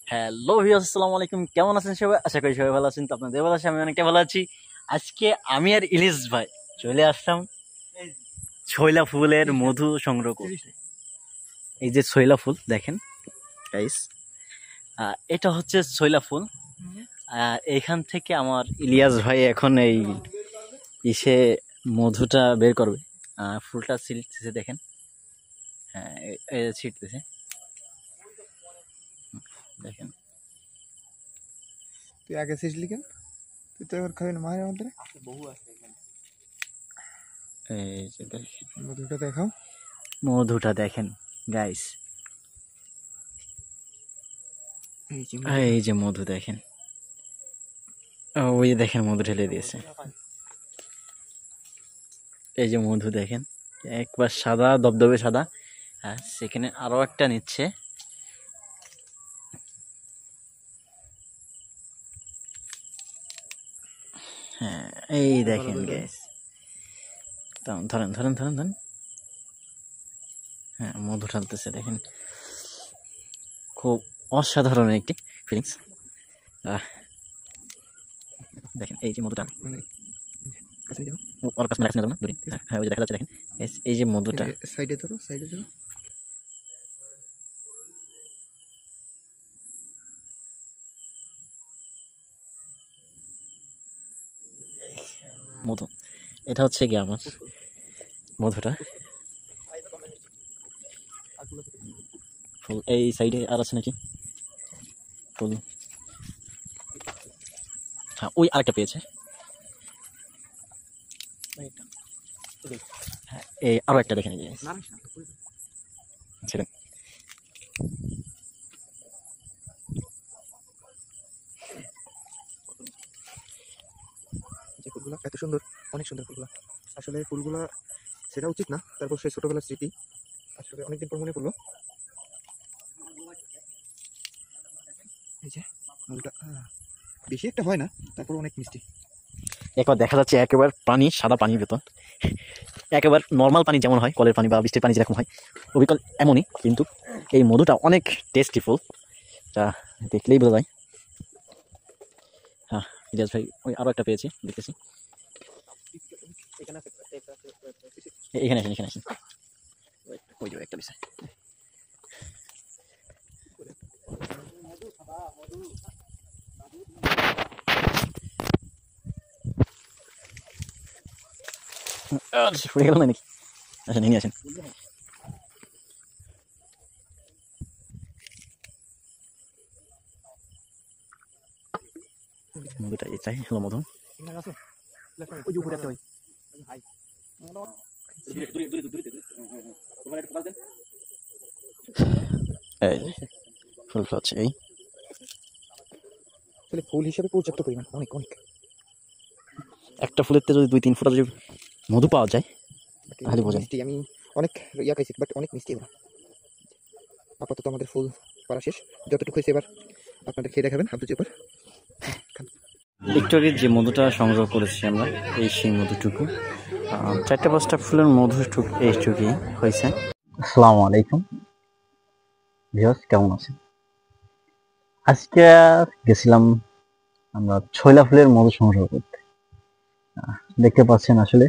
Hello viewers, আসসালামু আলাইকুম। কেমন আছেন সবাই? আশা করি সবাই ভালো আছেন। তো আপনাদের ভালো আছে, আমি অনেকটা ভালো আছি। আজকে আমি আর ইলিশ ভাই চলে আসলাম ছয়লা ফুলের মধু সংগ্রহ করতে। এই যে ছয়লা ফুল দেখেন গাইস, এটা হচ্ছে ছয়লা ফুল। এখান থেকে আমার ইলিয়াস ভাই এখন এই ইসে মধুটা বের করবে। ফুলটা ছিটতেছে দেখেন, হ্যাঁ এই যে ছিটতেছে দেখেন। তুই আগে ছিসলি কেন? তুই তো এবার খাবি না মায়ের আমাদের। বহু আছে এখানে। এই যে দেখেন মধুটা দেখাও, মধুটা দেখেন গাইস, এই যে মধু দেখেন। ওই দেখেন মধু ঢেলে দিয়েছে। এই যে মধু দেখেন, একবার সাদা দবদবে সাদা। হ্যাঁ, সেখানে আরো একটা নিচ্ছে। হ্যাঁ এই দেখেন গাইস, ধরেন ধরেন ধরেন ধরেন। হ্যাঁ মধু ঢালতেছে দেখেন, খুব অসাধারণ একটি ফিলিংস। দেখেন এই যে মধুটা, ওর কাছে রাখছেন না দূরে। হ্যাঁ ওই যে দেখা যাচ্ছে দেখেন, এই যে মধুটা। সাইডে ধরো, সাইডে ধরো। মধু, এটা হচ্ছে কি আমার মধুটা। ফুল এই সাইডে আর আছে নাকি ফুল? হ্যাঁ ওই আরেকটা পেয়েছে। হ্যাঁ এই আরো একটা দেখেন, এই যে ছিলেন। যে ফুলগুলো এত সুন্দর, অনেক সুন্দর ফুলগুলো। আসলে ফুলগুলো সেটা উচিত না, তারপর সেই ছোটবেলার স্মৃতি আসলে অনেকদিন পর মনে পড়লো। এই যে ফুলটা বেশি একটা হয় না, তারপর অনেক মিষ্টি। একবার দেখা যাচ্ছে একেবারে পানি, সাদা পানির ভেতর, একেবারে নর্মাল পানি যেমন হয়, কলের পানি বা বৃষ্টির পানি যেরকম হয়, অবিকল এমনই। কিন্তু এই মধুটা অনেক টেস্টি ফুল, তা দেখলেই বোঝা যায়। হ্যাঁ ইলিয়াস ভাই ওই আরো একটা পেয়েছি, দেখতেছি। এখানে আসেন, এখানে আসেন। ওই যে একটা বিষয়। পড়ে গেল না নাকি? আসেন নিয়ে আসেন। মধুটা এটাই হলো মধু। এই ফুল হচ্ছে এই আসলে ফুল হিসেবে পর্যাপ্ত পরিমাণ, অনেক অনেক। একটা ফুলের যদি 2-3 ফোঁটা যদি মধু পাওয়া যায় তাহলে বোঝেন। মিষ্টি আমি অনেক খাইছি, বাট অনেক মিষ্টি এগুলো। আপাতত আমাদের ফুল পাড়া শেষ, যতটুকু হয়েছে এবার আপনাদের খেয়ে দেখাবেন হাত দুচেপর। ভিক্টোরিয়ার যে মধুটা সংগ্রহ করেছি আমরা, এই সেই মধুটুকু 4-5টা ফুলের মধুটুকু এইটুকুই হয়েছে। আসসালামু আলাইকুম ভিউয়ার্স, কেমন আছেন? আজকে গেছিলাম আমরা ছয়লা ফুলের মধু সংগ্রহ করতে। দেখতে পাচ্ছেন আসলে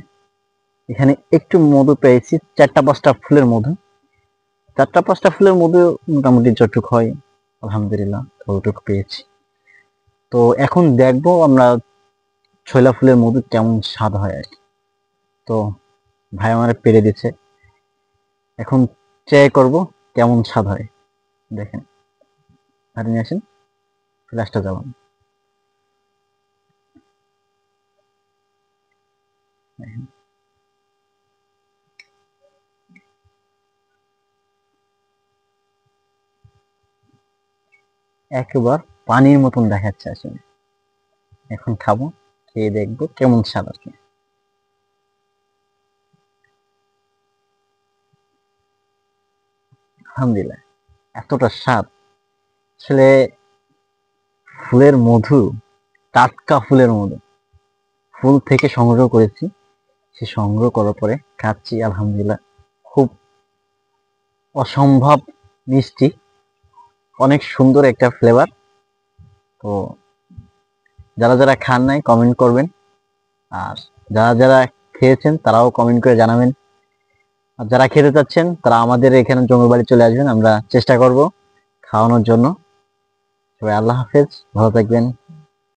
এখানে একটু মধু পেয়েছি, 4-5টা ফুলের মধু। 4-5টা ফুলের মধু মোটামুটি যতটুক হয় আলহামদুলিল্লাহ ততটুকু পেয়েছি। তো এখন দেখবো আমরা ছয়লা ফুলের মধু কেমন স্বাদ হয় আর কি। তো ভাই আমার পেরে দিচ্ছে, এখন ট্রাই করব কেমন স্বাদ হয়। দেখেন হাতে নিয়ে আসেন, ফ্ল্যাশটা জ্বালান। দেখেন একেবারে পানির মতন দেখাচ্ছে আসলে। এখন খাবো, খেয়ে দেখবো কেমন স্বাদ আর কি। আলহামদুলিল্লাহ এতটা স্বাদ। আসলে ফুলের মধু, টাটকা ফুলের মধু, ফুল থেকে সংগ্রহ করেছি, সে সংগ্রহ করার পরে খাচ্ছি, আলহামদুলিল্লাহ খুব অসম্ভব মিষ্টি, অনেক সুন্দর একটা ফ্লেভার। তো যারা যারা খান নাই কমেন্ট করবেন, আর যারা যারা খেয়েছেন তারাও কমেন্ট করে জানাবেন। আর যারা খেতে চাচ্ছেন তারা আমাদের এখানে জঙ্গল বাড়ি চলে আসবেন, আমরা চেষ্টা করব খাওয়ানোর জন্য। সবাই আল্লাহ হাফেজ, ভালো থাকবেন।